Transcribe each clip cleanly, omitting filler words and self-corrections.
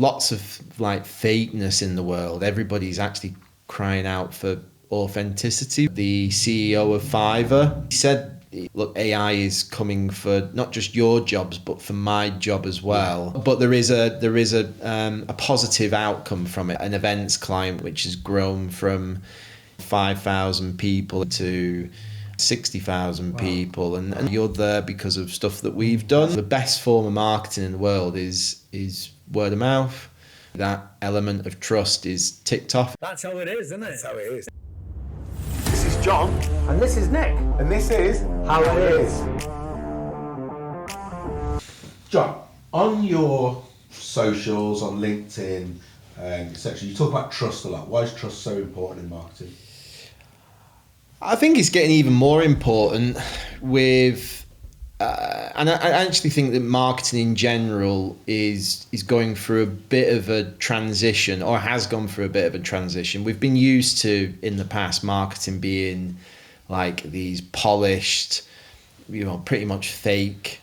lots of like fakeness in the world. Everybody's actually crying out for authenticity. The CEO of Fiverr, he said, look, AI is coming for not just your jobs, but for my job as well. But there is a positive outcome from it. An events client which has grown from 5,000 people to 60,000 people, and you're there because of stuff that we've done. The best form of marketing in the world is word of mouth. That element of trust is ticked off. That's how it is, isn't it? That's how it is. This is John. And this is Nick. And this is How It Is. John, on your socials, on LinkedIn, etc., you talk about trust a lot. Why is trust so important in marketing? I think it's getting even more important with, and I actually think that marketing in general is going through a bit of a transition, or has gone through a bit of a transition. We've been used to, in the past, marketing being like these polished, pretty much fake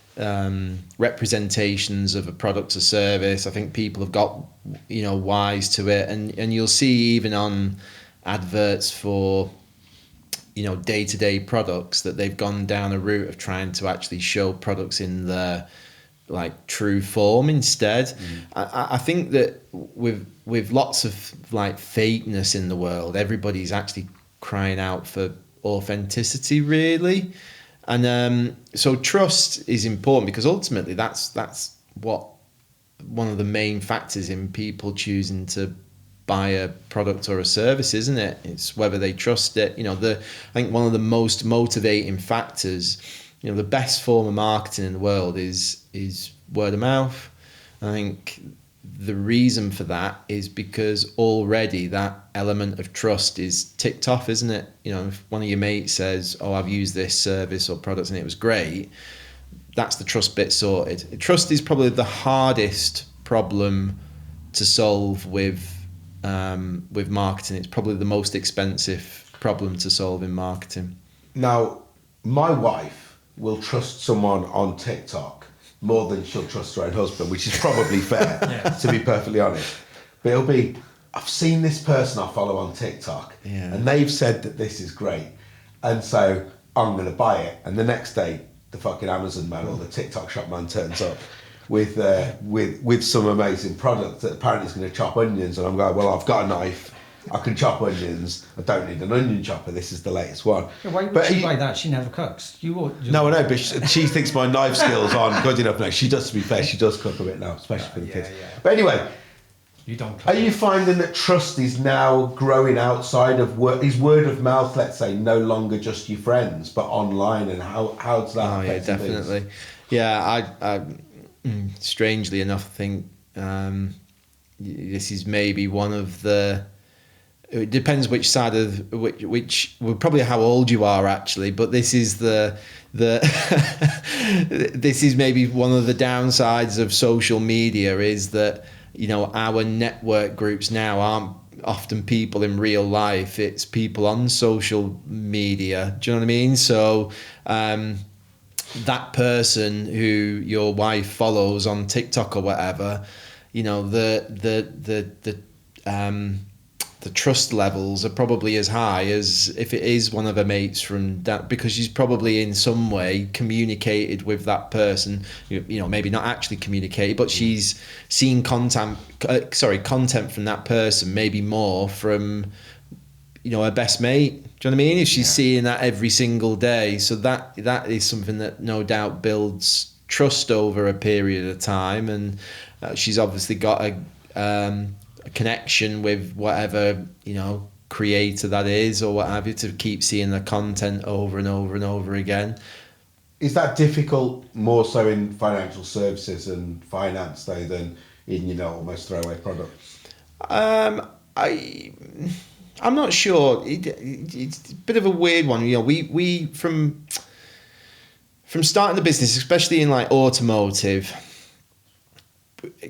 representations of a product or service. I think people have got, wise to it, and you'll see even on adverts for day-to-day products that they've gone down a route of trying to actually show products in their like true form instead. I think that with lots of like fakeness in the world, everybody's actually crying out for authenticity, really. And so trust is important, because ultimately that's what one of the main factors in people choosing to buy a product or a service, isn't it? It's whether they trust it. I think one of the most motivating factors, the best form of marketing in the world is word of mouth. I think the reason for that is because already that element of trust is ticked off, isn't it? If one of your mates says, "Oh, I've used this service or product and it was great," that's the trust bit sorted. Trust is probably the hardest problem to solve with marketing. It's probably the most expensive problem to solve in marketing. Now, my wife will trust someone on TikTok more than she'll trust her own husband, which is probably fair, to be perfectly honest. But it'll be, I've seen this person I follow on TikTok, and they've said that this is great, and so I'm going to buy it. And the next day, the fucking Amazon man or the TikTok shop man turns up with some amazing product that apparently is going to chop onions, and I'm going, well, I've got a knife, I can chop onions, I don't need an onion chopper, this is the latest one. Yeah, why would she buy that? She never cooks. No, I know, but she thinks my knife skills aren't good enough now. She does, to be fair, she does cook a bit now, especially for the kids. But anyway, you don't cook. Are you finding that trust is now growing outside of work? Is word of mouth, let's say, no longer just your friends, but online, and how does that affect definitely things? I strangely enough, I think this is maybe one of the. It depends which side of which well, probably how old you are actually, but this is the this is maybe one of the downsides of social media, is that our network groups now aren't often people in real life. It's people on social media. Do you know what I mean? So that person who your wife follows on TikTok or whatever, the trust levels are probably as high as if it is one of her mates from that, because she's probably in some way communicated with that person, maybe not actually communicated, but she's seen content from that person, maybe more from her best mate. Do you know what I mean? If she's seeing that every single day, so that is something that no doubt builds trust over a period of time, and she's obviously got a connection with whatever creator that is or what have you, to keep seeing the content over and over and over again. Is that difficult more so in financial services and finance though than in almost throwaway products? I'm not sure. It's a bit of a weird one. We from starting the business, especially in like automotive,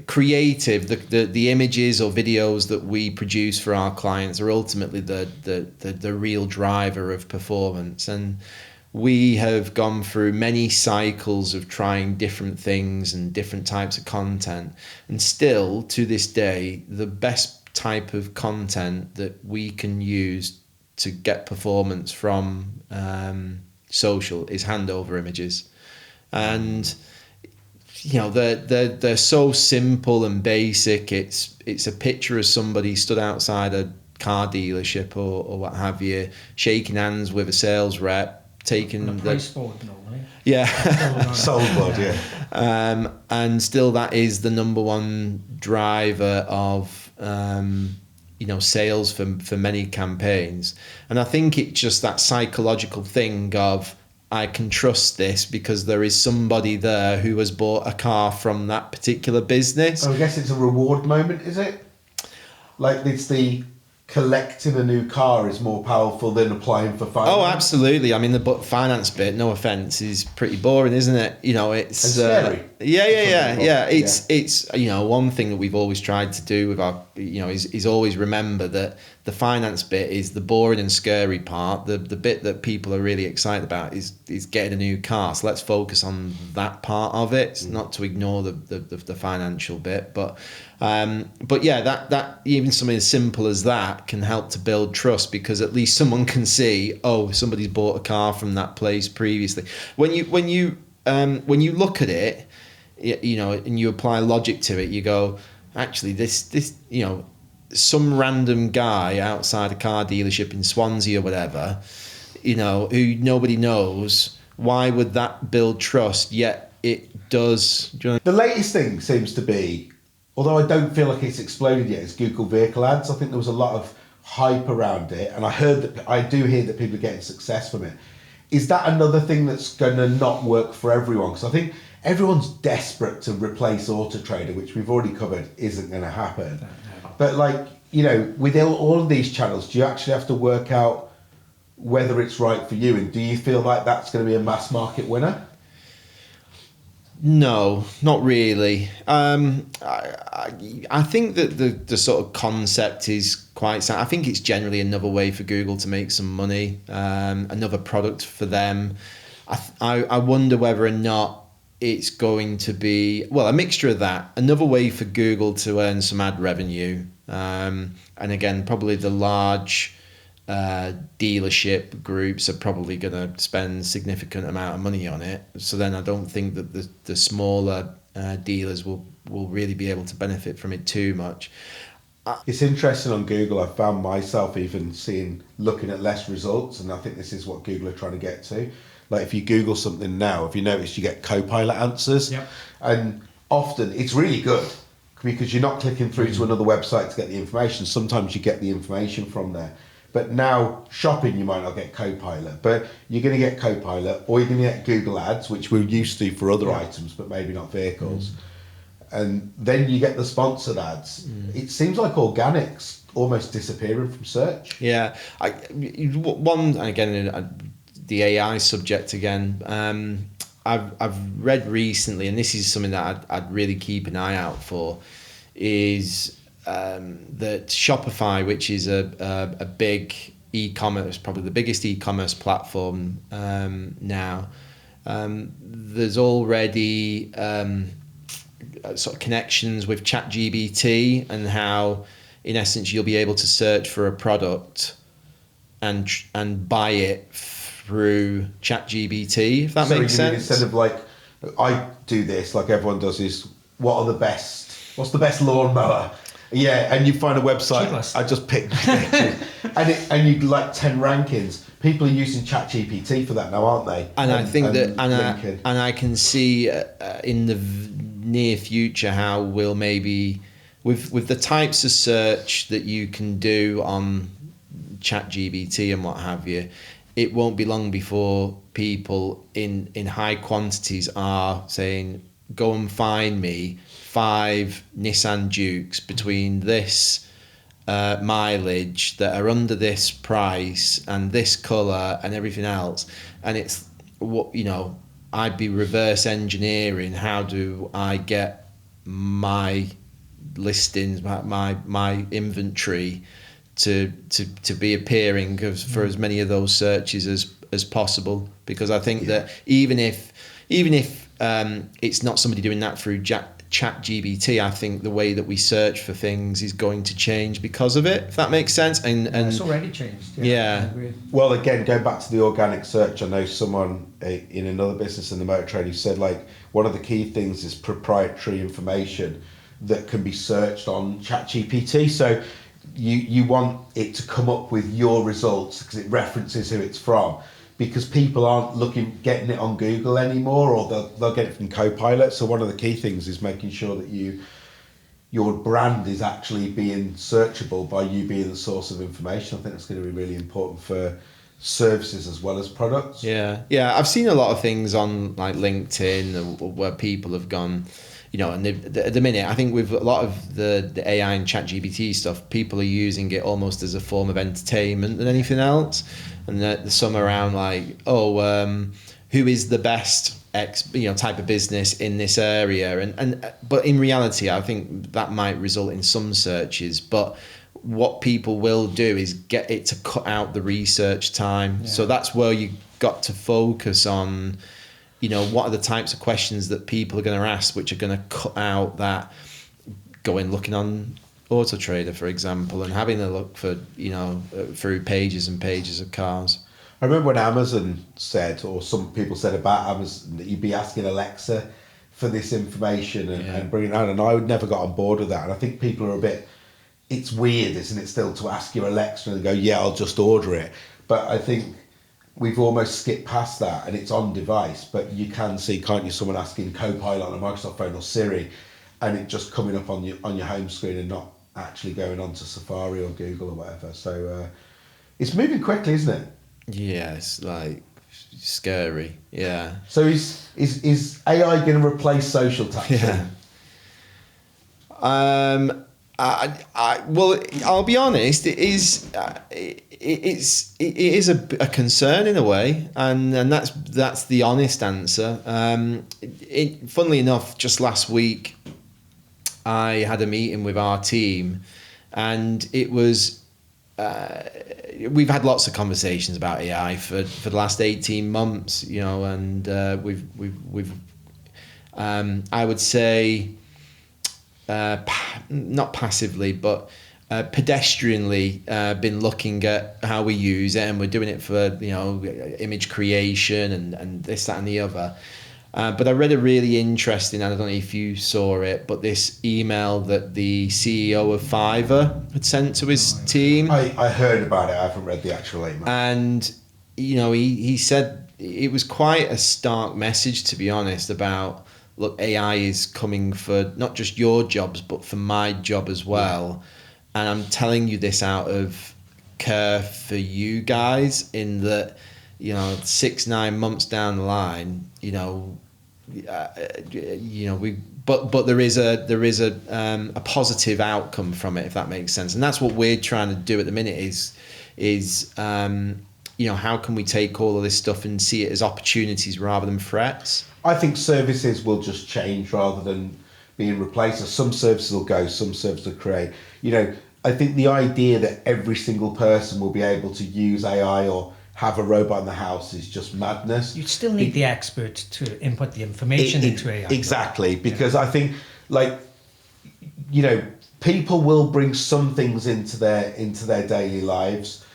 creative, the images or videos that we produce for our clients are ultimately the real driver of performance. And we have gone through many cycles of trying different things and different types of content, and still to this day the best type of content that we can use to get performance from social is handover images. And they're so simple and basic. It's a picture of somebody stood outside a car dealership or what have you, shaking hands with a sales rep, taking the price board normally. Yeah. Sold board, yeah. And still that is the number one driver of sales for many campaigns. And I think it's just that psychological thing of, I can trust this because there is somebody there who has bought a car from that particular business. I guess it's a reward moment, is it? Like, it's the collecting a new car is more powerful than applying for finance. Oh, absolutely. I mean, the finance bit, no offense, is pretty boring, isn't it? It's and scary. Yeah. It's one thing that we've always tried to do with our is always remember that the finance bit is the boring and scary part. The bit that people are really excited about is getting a new car. So let's focus on that part of it. It's not to ignore the financial bit, but yeah, that even something as simple as that can help to build trust, because at least someone can see, oh, somebody's bought a car from that place previously. When you look at it, and you apply logic to it, you go, actually, this some random guy outside a car dealership in Swansea or whatever, who nobody knows, why would that build trust? Yet it does. Do you know? The latest thing seems to be, although I don't feel like it's exploded yet, is Google vehicle ads. I think there was a lot of hype around it, and I do hear that people are getting success from it. Is that another thing that's going to not work for everyone? Because I think everyone's desperate to replace Auto Trader, which we've already covered isn't going to happen. But with all of these channels, do you actually have to work out whether it's right for you? And do you feel like that's going to be a mass market winner? No, not really. I think that the sort of concept is quite sound. I think it's generally another way for Google to make some money, another product for them. I wonder whether or not it's going to be, well, a mixture of that, another way for Google to earn some ad revenue, and again, probably the large dealership groups are probably going to spend a significant amount of money on it. So then I don't think that the smaller dealers will really be able to benefit from it too much. It's interesting on Google. I found myself even looking at less results, and I think this is what Google are trying to get to. Like, if you Google something now, if you notice, you get Copilot answers. Yep. And often it's really good because you're not clicking through to another website to get the information. Sometimes you get the information from there. But now, shopping, you might not get Copilot, but you're going to get Copilot, or you're going to get Google Ads, which we're used to for other items, but maybe not vehicles. And then you get the sponsored ads. It seems like organic's almost disappearing from search. Yeah. The AI subject again. I've read recently, and this is something that I'd really keep an eye out for, is that Shopify, which is a big e-commerce, probably the biggest e-commerce platform now, there's already sort of connections with ChatGPT, and how, in essence, you'll be able to search for a product and buy it through ChatGPT, if that makes sense. Instead of like, I do this, like everyone does, is what's the best lawnmower? Yeah, and you find a website. Cheapless. I just picked and you like 10 rankings. People are using ChatGPT for that now, aren't they? And I think I can see in the near future how we'll maybe with the types of search that you can do on ChatGPT and what have you, it won't be long before people in high quantities are saying, go and find me 5 Nissan Dukes between this mileage that are under this price and this colour and everything else. And it's what, I'd be reverse engineering, how do I get my listings, my inventory to be appearing for as many of those searches as as possible, because I think that even if it's not somebody doing that through ChatGPT, I think the way that we search for things is going to change because of it, if that makes sense. And it's already changed. Yeah. I agree. Well, again, going back to the organic search, I know someone in another business in the motor trade who said, like, one of the key things is proprietary information that can be searched on ChatGPT. So you want it to come up with your results because it references who it's from. Because people aren't getting it on Google anymore, or they'll get it from Copilot. So one of the key things is making sure that your brand is actually being searchable by you being the source of information. I think that's going to be really important for services as well as products. Yeah, I've seen a lot of things on like LinkedIn where people have gone, and at the minute, I think with a lot of the AI and ChatGPT stuff, people are using it almost as a form of entertainment than anything else. And there's some around like, who is the best type of business in this area? But in reality, I think that might result in some searches. But what people will do is get it to cut out the research time. Yeah. So that's where you got to focus on, what are the types of questions that people are going to ask, which are going to cut out that looking on Auto Trader, for example, and having a look for, through pages and pages of cars. I remember when Amazon said, or some people said about Amazon, that you'd be asking Alexa for this information and bringing it out, and I would never got on board with that. And I think people are it's weird, isn't it, still to ask your Alexa and go, yeah, I'll just order it. But I think we've almost skipped past that, and it's on device. But you can see, can't you, someone asking Copilot on a Microsoft phone or Siri, and it just coming up on your home screen and not actually going on to Safari or Google or whatever. So it's moving quickly, isn't it? Yeah, it's like scary. Yeah. So is AI going to replace social taxi? Yeah. Well, I'll be honest. It is. It is a concern in a way, and that's the honest answer. Funnily enough, just last week, I had a meeting with our team, and it was. We've had lots of conversations about AI for the last 18 months, and we've I would say not passively but pedestrianly been looking at how we use it, and we're doing it for image creation and this, that and the other. But I read a really interesting, and I don't know if you saw it, but this email that the CEO of Fiverr had sent to his team. I heard about it. I haven't read the actual email. And, he said it was quite a stark message, to be honest, about, look, AI is coming for not just your jobs, but for my job as well. And I'm telling you this out of care for you guys, in that, 6-9 months down the line, but there is a positive outcome from it, if that makes sense. And that's what we're trying to do at the minute is how can we take all of this stuff and see it as opportunities rather than threats? I think services will just change rather than being replaced. Some services will go, some services will create. I think the idea that every single person will be able to use AI or have a robot in the house is just madness. You still need the expert to input the information into AI. Exactly, because I think, people will bring some things into their daily lives,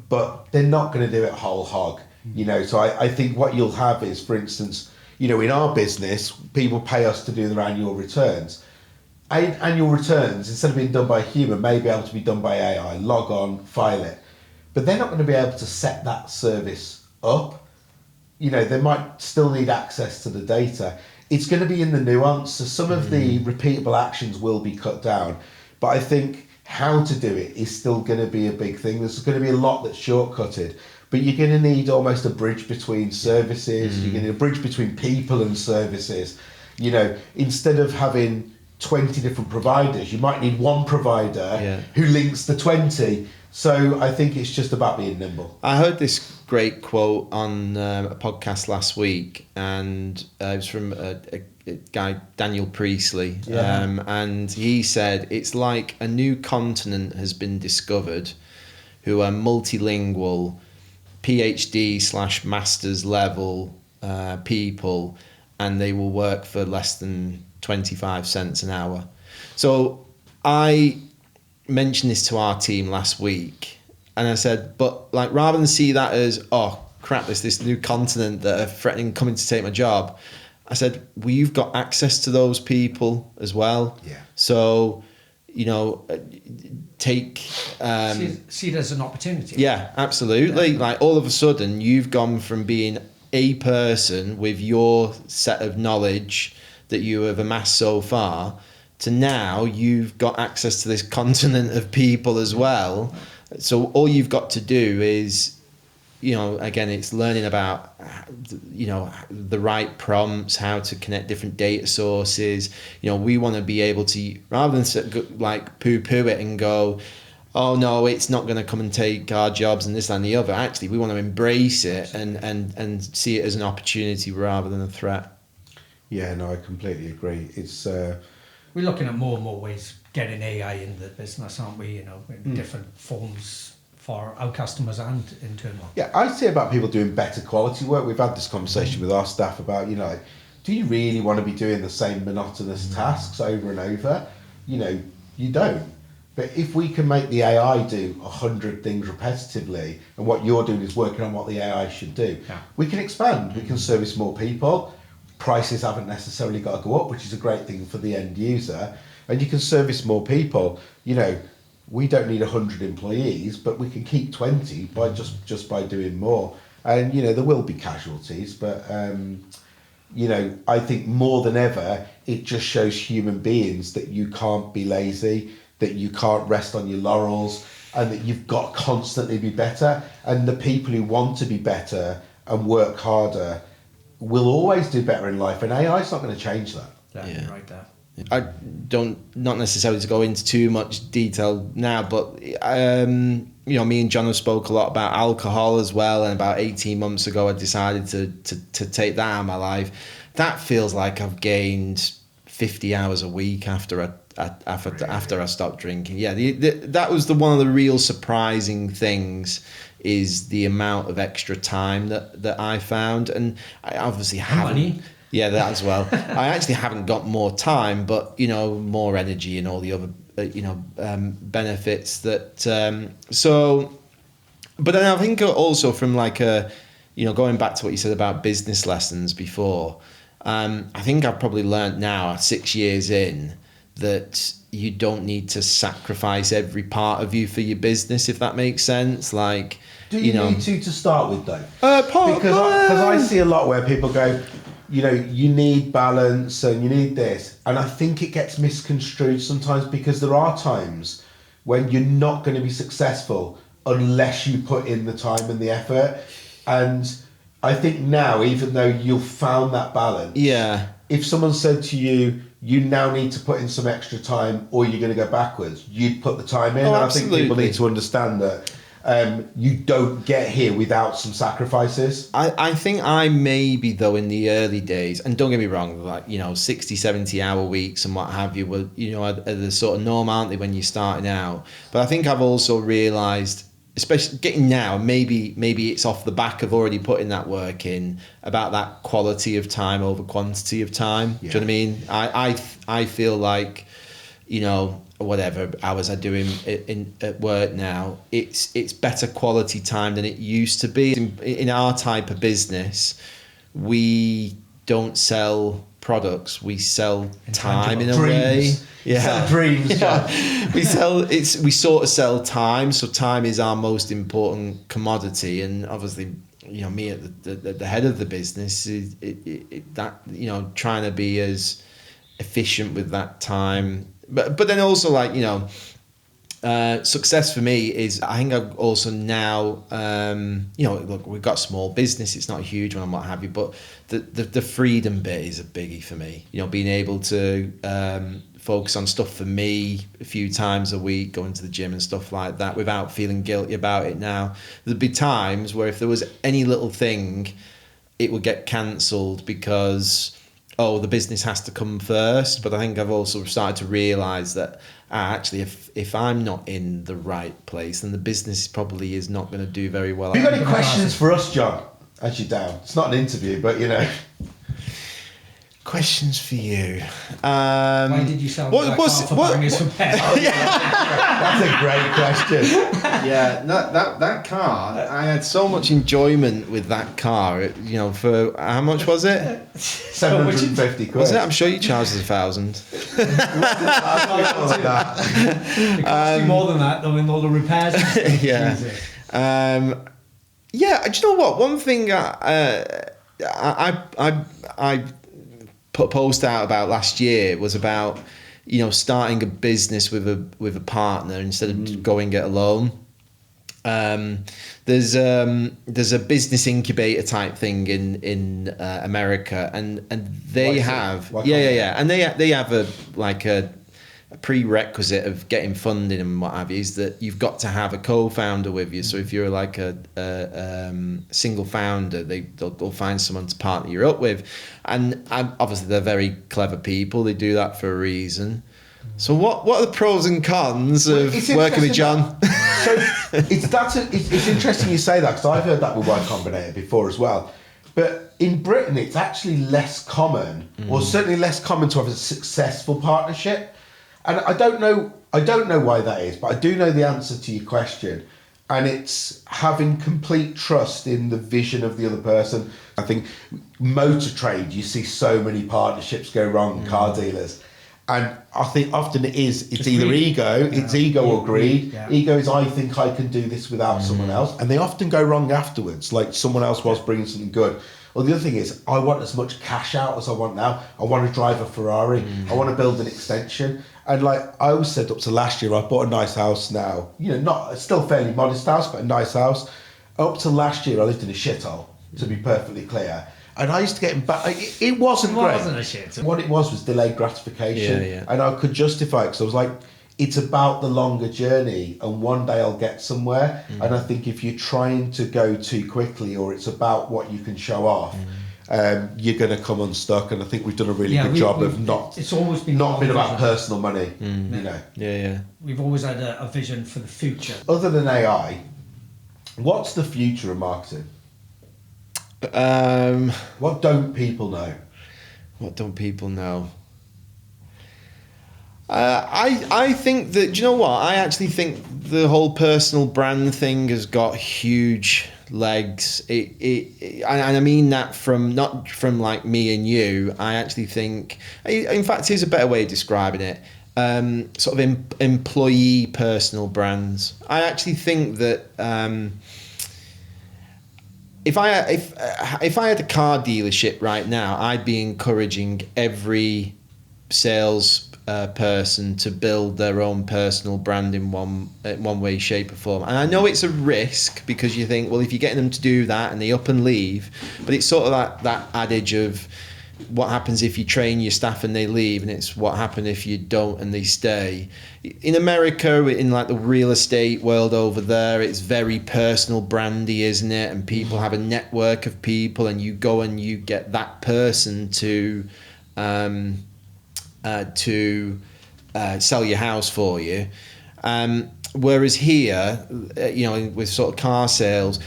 but they're not going to do it whole hog. So I think what you'll have is, for instance, in our business, people pay us to do their annual returns. Annual returns, instead of being done by a human, may be able to be done by AI. Log on, file it. But they're not going to be able to set that service up. They might still need access to the data. It's going to be in the nuance. So some of the repeatable actions will be cut down. But I think how to do it is still going to be a big thing. There's going to be a lot that's shortcutted. But you're going to need almost a bridge between services. You're going to need a bridge between people and services. Instead of having 20 different providers, you might need one provider who links the 20. So I think it's just about being nimble. I heard this great quote on a podcast last week, and it was from a guy, Daniel Priestley, and he said it's like a new continent has been discovered, who are multilingual, PhD/masters level people, and they will work for less than 25 cents an hour. So I mentioned this to our team last week, and I said, but like, rather than see that as, oh crap, there's this new continent that are threatening coming to take my job, I said, well, you've got access to those people as well. Yeah. So, you know, take see it as an opportunity. Yeah, absolutely. Yeah. Like, all of a sudden you've gone from being a person with your set of knowledge that you have amassed so far to now you've got access to this continent of people as well. So all you've got to do is, you know, again, it's learning about, you know, the right prompts, how to connect different data sources. You know, we want to be able to, rather than like poo-poo it and go, oh no, it's not going to come and take our jobs and this and the other. Actually, we want to embrace it and see it as an opportunity rather than a threat. Yeah, no, I completely agree. It's we're looking at more and more ways getting AI in the business, aren't we? You know, in different forms for our customers and internal. Yeah, I say about people doing better quality work. We've had this conversation with our staff about, you know, like, do you really want to be doing the same monotonous tasks over and over? You know, you don't. But if we can make the AI do 100 things repetitively, and what you're doing is working on what the AI should do, we can expand. We can service more people. Prices haven't necessarily got to go up, which is a great thing for the end user. And you can service more people. You know, we don't need 100 employees, but we can keep 20 by just by doing more. And, you know, there will be casualties, but, you know, I think more than ever, it just shows human beings that you can't be lazy, that you can't rest on your laurels, and that you've got to constantly be better. And the people who want to be better and work harder will always do better in life, and AI is not going to change that. Yeah, right there. I don't, not necessarily to go into too much detail now, but you know, me and John have spoke a lot about alcohol as well, and about 18 months ago I decided to take that out of my life. That feels like I've gained 50 hours a week after I stopped drinking. Yeah, that was one of the real surprising things, is the amount of extra time that I found. And I obviously haven't. Money. Yeah, that as well. I actually haven't got more time, but, you know, more energy and all the other, you know, benefits that. So, but then I think also from like you know, going back to what you said about business lessons before, I think I've probably learned now, 6 years in, that you don't need to sacrifice every part of you for your business, if that makes sense. Like, do you know, need to start with, though? Because I see a lot where people go, you know, you need balance and you need this, and I think it gets misconstrued sometimes, because there are times when you're not going to be successful unless you put in the time and the effort. And I think now, even though you've found that balance, yeah, if someone said to you, you now need to put in some extra time or you're going to go backwards, you'd put the time in. Oh, I think people need to understand that you don't get here without some sacrifices. I think I maybe, though, in the early days, and don't get me wrong, like, you know, 60, 70 hour weeks and what have you, were, you know, are the sort of norm, aren't they, when you're starting out? But I think I've also realised, especially getting now, maybe it's off the back of already putting that work in, about that quality of time over quantity of time. Yeah. Do you know what I mean? I feel like, you know, whatever hours I do at work now, it's better quality time than it used to be. In our type of business, we don't sell products, we sell time in a way. Yeah, sell dreams. Yeah. we sort of sell time. So time is our most important commodity, and obviously, you know, me at the head of the business, that, you know, trying to be as efficient with that time. But then also, like, you know, success for me is, I think I've also now, you know, look, we've got a small business, it's not a huge one and what have you, but the freedom bit is a biggie for me. You know, being able to focus on stuff for me a few times a week, going to the gym and stuff like that without feeling guilty about it now. There'd be times where if there was any little thing, it would get cancelled because, oh, the business has to come first. But I think I've also started to realise that actually, if I'm not in the right place, then the business probably is not going to do very well. Have you got any questions for us, John, as you're down? It's not an interview, but you know. Questions for you. Why did you sell that car for bangers for pets? That's a great question. Yeah, that car, I had so much enjoyment with that car. For how much was it? 750 quid. Was it? I'm sure you charged us 1,000. It cost you more than that, though, in all the repairs. And stuff. Yeah. Yeah. Do you know what? One thing I put a post out about last year was about starting a business with a partner instead of going it alone. There's a business incubator type thing in America, and they have and they have a prerequisite of getting funding and what have you, is that you've got to have a co-founder with you. So if you're like a single founder, they'll find someone to partner you up with, and obviously they're very clever people. They do that for a reason. So what are the pros and cons of working with John? It's interesting you say that, because I've heard that with Y Combinator before as well. But in Britain, it's actually less common, or certainly less common, to have a successful partnership. And I don't know why that is, but I do know the answer to your question. And it's having complete trust in the vision of the other person. I think motor trade, you see so many partnerships go wrong, car dealers. And I think often it's either ego, ego or greed. Yeah. Ego is, I think I can do this without someone else. And they often go wrong afterwards, like someone else was bringing something good. Or the other thing is, I want as much cash out as I want now. I want to drive a Ferrari. I want to build an extension. And like I always said, up to last year, I bought a nice house now. Not still a fairly modest house, but a nice house. Up to last year, I lived in a shithole, to be perfectly clear. And I used to get back. It wasn't great. It wasn't a shit. What it was delayed gratification. Yeah. And I could justify it, because I was like, it's about the longer journey, and one day I'll get somewhere. And I think if you're trying to go too quickly, or it's about what you can show off, you're going to come unstuck. And I think we've done a really good job of not. It's always been not been about vision. personal money. Yeah. We've always had a vision for the future. Other than AI, what's the future of marketing? What don't people know? What don't people know? I think that, do you know what? I actually think the whole personal brand thing has got huge legs. And I mean that not from like me and you. I actually think, in fact, here's a better way of describing it. Sort of employee personal brands. I actually think that if I had a car dealership right now, I'd be encouraging every sales person to build their own personal brand in one way, shape or form. And I know it's a risk, because you think, well, if you're getting them to do that and they up and leave, but it's sort of that adage of what happens if you train your staff and they leave, and it's what happens if you don't and they stay. In America, in like the real estate world over there, it's very personal brandy, isn't it? And people have a network of people, and you go and you get that person to sell your house for you. Whereas here, with sort of car sales,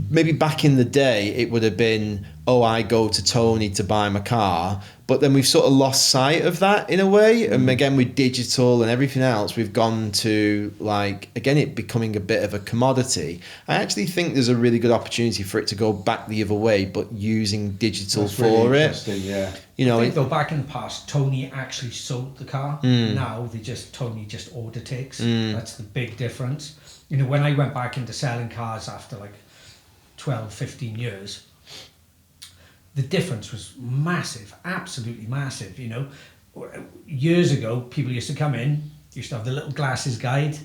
maybe back in the day, it would have been, I go to Tony to buy my car. But then we've sort of lost sight of that in a way. And again, with digital and everything else, we've gone to, like, again, it becoming a bit of a commodity. I actually think there's a really good opportunity for it to go back the other way, but using digital That's for really it. interesting, yeah. I think though, back in the past, Tony actually sold the car. Now Tony just order takes. That's the big difference. When I went back into selling cars after like 12, 15 years, the difference was massive, absolutely massive. Years ago, people used to come in, used to have the little glasses guide,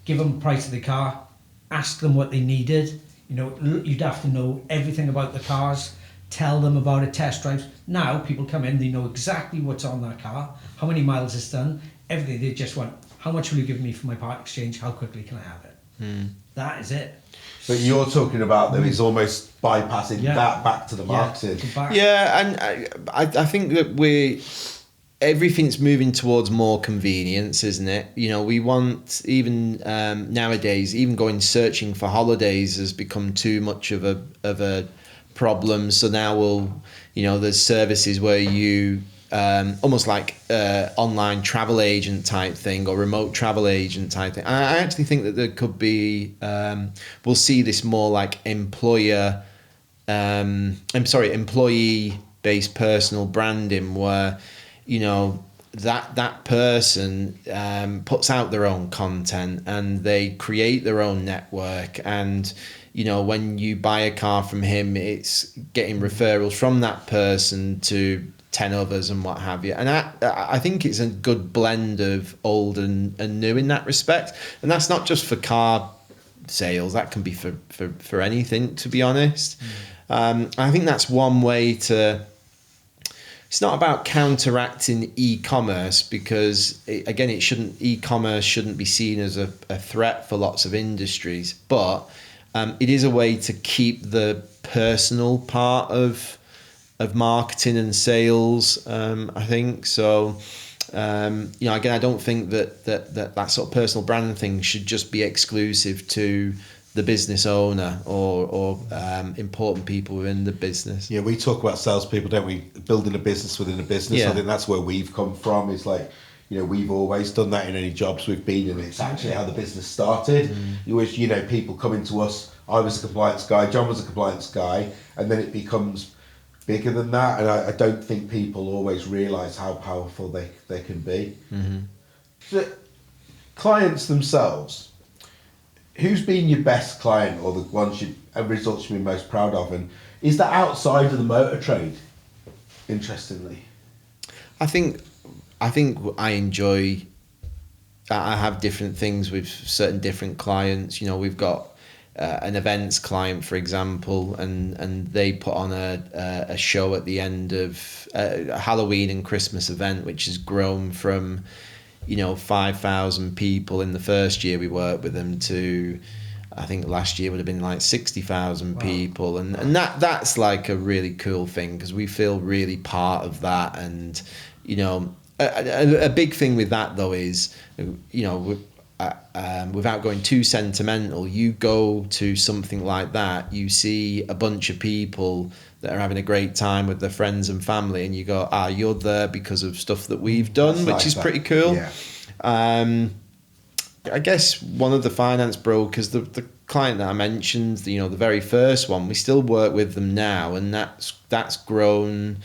give them the price of the car, ask them what they needed. You'd have to know everything about the cars, tell them about it, test drives. Now people come in, they know exactly what's on that car, how many miles it's done, everything. They just want, how much will you give me for my part exchange? How quickly can I have it? That is it. But you're talking about that he's almost bypassing that back to the marketing. Yeah, and I think that everything's moving towards more convenience, isn't it? You know, we want, even nowadays, even going searching for holidays has become too much of a problem. So now there's services where you almost like online travel agent type thing or remote travel agent type thing. I actually think that there could be, we'll see this more like employee-based personal branding, where that person puts out their own content and they create their own network, and when you buy a car from him, it's getting referrals from that person to 10 others and what have you. And I think it's a good blend of old and new in that respect. And that's not just for car sales, that can be for anything, to be honest. I think that's one way to... It's not about counteracting e-commerce, because e-commerce shouldn't be seen as a threat for lots of industries, but it is a way to keep the personal part of marketing and sales. I think so. Again, I don't think that sort of personal branding thing should just be exclusive to the business owner or important people within the business. Yeah, we talk about salespeople, don't we? Building a business within a business. Yeah. I think that's where we've come from. It's like, we've always done that in any jobs we've been in. It's actually how the business started. You always, people coming to us. I was a compliance guy, John was a compliance guy, and then it becomes bigger than that. And I don't think people always realise how powerful they can be. Mm-hmm. So, clients themselves, who's been your best client or the ones results you've been most proud of, and is that outside of the motor trade? Interestingly, I think I enjoy. I have different things with certain different clients. We've got an events client, for example, and they put on a show at the end of a Halloween and Christmas event, which has grown from 5,000 people in the first year we worked with them to, I think last year would have been like 60,000 people. And that's like a really cool thing, because we feel really part of that. And, a big thing with that though is, without going too sentimental, you go to something like that, you see a bunch of people that are having a great time with their friends and family, and you go, you're there because of stuff that we've done, that's which like is that. pretty cool. Yeah. I guess one of the finance brokers, the client that I mentioned, the very first one, we still work with them now, and that's grown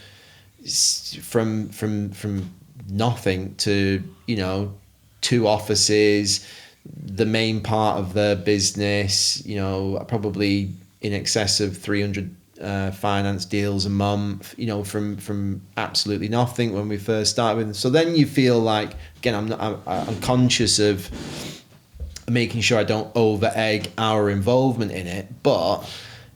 from nothing to 2 offices, the main part of their business, probably in excess of 300 finance deals a month, from absolutely nothing when we first started with them. So then you feel like, again, I'm conscious of making sure I don't over egg our involvement in it, but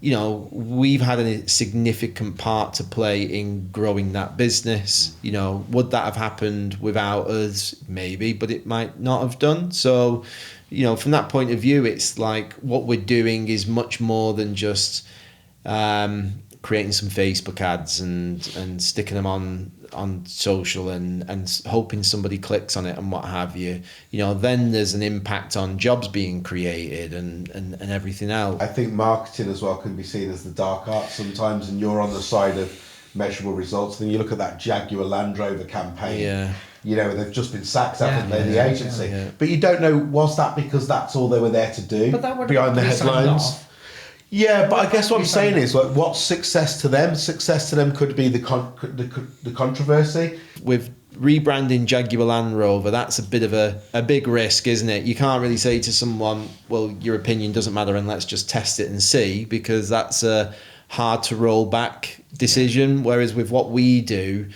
we've had a significant part to play in growing that business. Would that have happened without us? Maybe, but it might not have done. So, from that point of view, it's like what we're doing is much more than just creating some Facebook ads and sticking them on social and hoping somebody clicks on it and what have you. Then there's an impact on jobs being created and everything else. I think marketing as well can be seen as the dark arts sometimes, and you're on the side of measurable results. Then you look at that Jaguar Land Rover campaign. Yeah. They've just been sacked, haven't they, the agency? Yeah. But you don't know, was that because that's all they were there to do? But that would behind the be signed headlines? off. Yeah, but I guess what I'm saying is, like, what's success to them? Success to them could be the controversy. With rebranding Jaguar Land Rover, that's a bit of a big risk, isn't it? You can't really say to someone, well, your opinion doesn't matter and let's just test it and see, because that's a hard to roll back decision. Whereas with what we do,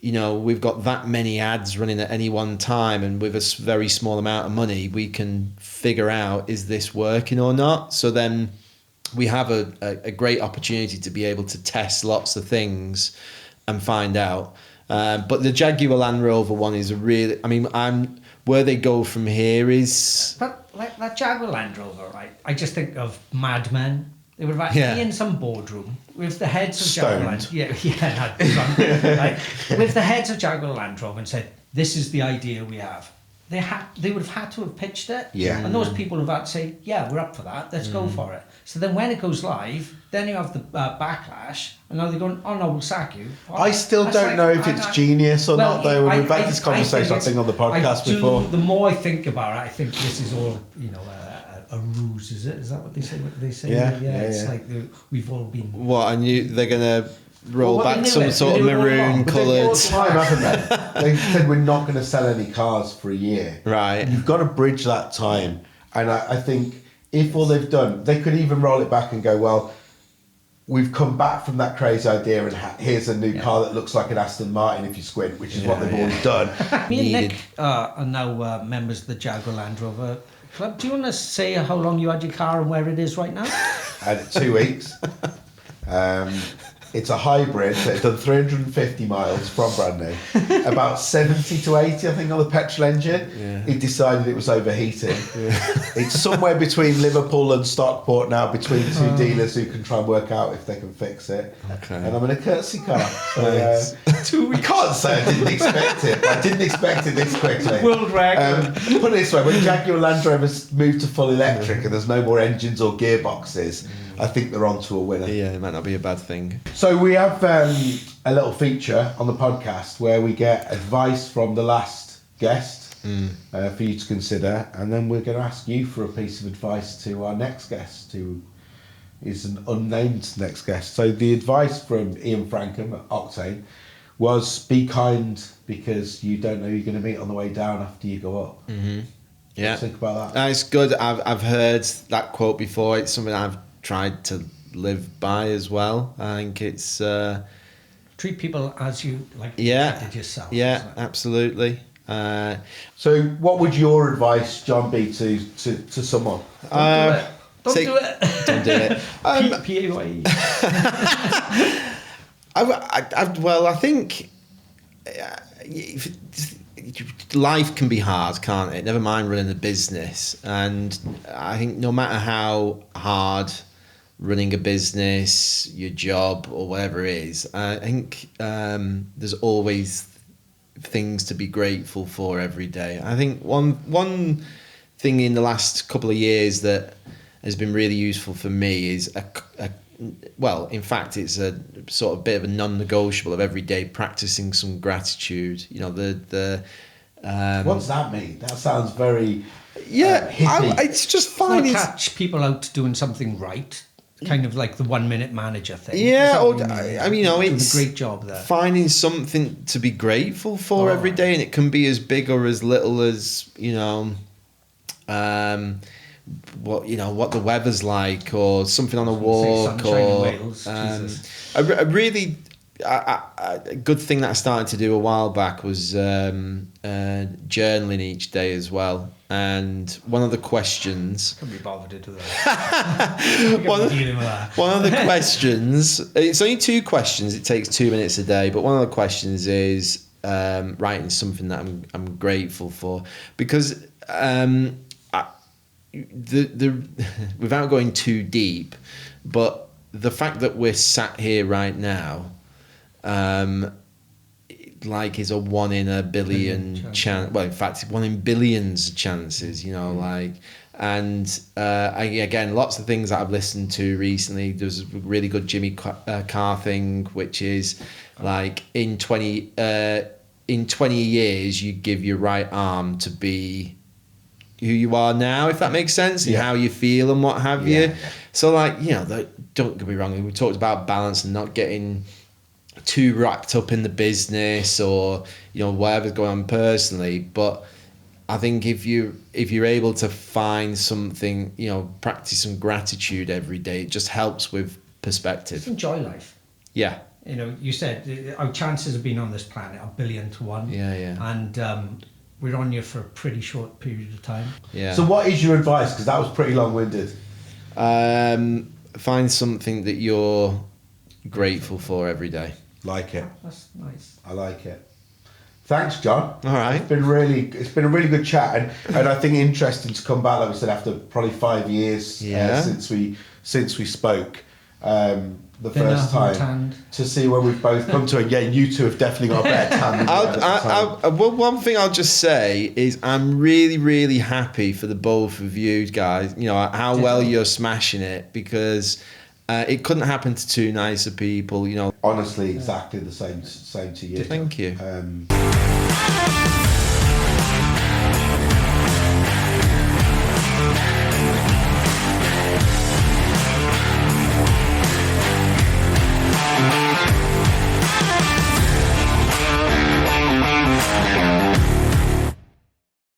we've got that many ads running at any one time, and with a very small amount of money, we can figure out, is this working or not? So then we have a great opportunity to be able to test lots of things and find out. But the Jaguar Land Rover one is a really, where they go from here is... But like that Jaguar Land Rover, right? I just think of Mad Men. They would have had me in some boardroom with the heads of Jaguar Land. Right, with the heads of Jaguar Land Rover and said, "This is the idea we have." They would have had to have pitched it. Yeah. And those people would have had to say, "Yeah, we're up for that. Let's go for it." So then when it goes live, then you have the backlash, and now they're going, "Oh no, we'll sack you." I still don't know if it's genius or not, though. We've had this conversation, I think, on the podcast before. The more I think about it, I think this is all, a ruse, is it? Is that what they say? Yeah. It's like we've all been... What, I knew they're going to roll back some sort of maroon coloured... time, haven't they? They said we're not going to sell any cars for a year. Right. You've got to bridge that time. And I think if all they've done, they could even roll it back and go, well, we've come back from that crazy idea and here's a new car that looks like an Aston Martin if you squint, which is what they've always done. Me and Nick are now members of the Jaguar Land Rover Club. Do you want to say how long you had your car and where it is right now? I had it 2 weeks. It's a hybrid, so it's done 350 miles from brand new. About 70 to 80, I think, on the petrol engine. Yeah. It decided it was overheating. Yeah. It's somewhere between Liverpool and Stockport now, between two dealers who can try and work out if they can fix it. Okay. And I'm in a courtesy car. So, 2 weeks. I can't say I didn't expect it, but I didn't expect it this quickly. World record. Put it this way, when Jaguar Land Rovers move to full electric and there's no more engines or gearboxes, I think they're on to a winner. Yeah, it might not be a bad thing. So we have a little feature on the podcast where we get advice from the last guest for you to consider, and then we're going to ask you for a piece of advice to our next guest, who is an unnamed next guest. So the advice from Ian Frankham at Octane was be kind because you don't know who you're going to meet on the way down after you go up. Mm-hmm. Yeah. What do you think about that? It's good. I've heard that quote before. It's something I've tried to live by as well. I think it's treat people as you like you treated yourself. Yeah, absolutely. So what would your advice, John, be to someone? Don't do it. Don't do it. P-A-Y-E. Well, I think life can be hard, can't it? Never mind running a business. And I think no matter how hard running a business, your job, or whatever it is, I think there's always things to be grateful for every day. I think one thing in the last couple of years that has been really useful for me is well, in fact, it's a sort of bit of a non-negotiable of every day practicing some gratitude. You know, what's that mean? That sounds very hippie. It's just finding catch people out doing something right. Kind of like the 1 minute manager thing. Yeah, it's a great job there. Finding something to be grateful for every day, and it can be as big or as little as what the weather's like, or something on a walk, or a good thing that I started to do a while back was journaling each day as well. And one of the questions... Couldn't be bothered to do that. One of the questions... It's only 2 questions. It takes 2 minutes a day. But one of the questions is writing something that I'm grateful for. Because without going too deep, but the fact that we're sat here right now... is a 1 in a billion chance. Well, in fact, 1 in billions chances. And again, lots of things that I've listened to recently. There's a really good Jimmy Carr thing, which is like in 20 years, you give your right arm to be who you are now, if that makes sense, and how you feel and what have you. Yeah. So don't get me wrong. We talked about balance and not getting too wrapped up in the business or whatever's going on personally, but I think if you're able to find something, practice some gratitude every day, it just helps with perspective. Just enjoy life. Yeah. You said our chances of being on this planet are 1 billion to 1. Yeah. And we're on here for a pretty short period of time. Yeah. So what is your advice? Because that was pretty long-winded. Find something that you're grateful for every day. Like it. That's nice. I like it. Thanks, John. All right. It's been a really good chat, and I think interesting to come back, like we said, after probably 5 years since we since we spoke the Dinner, first time tanned. to see where we've both come to. And yeah, you two have definitely got a better tan than we had at the time. Well, one thing I'll just say is I'm really, really happy for the both of you guys. You know how well you're smashing it, because it couldn't happen to two nicer people. You know, Honestly, exactly the same to you. Thank you.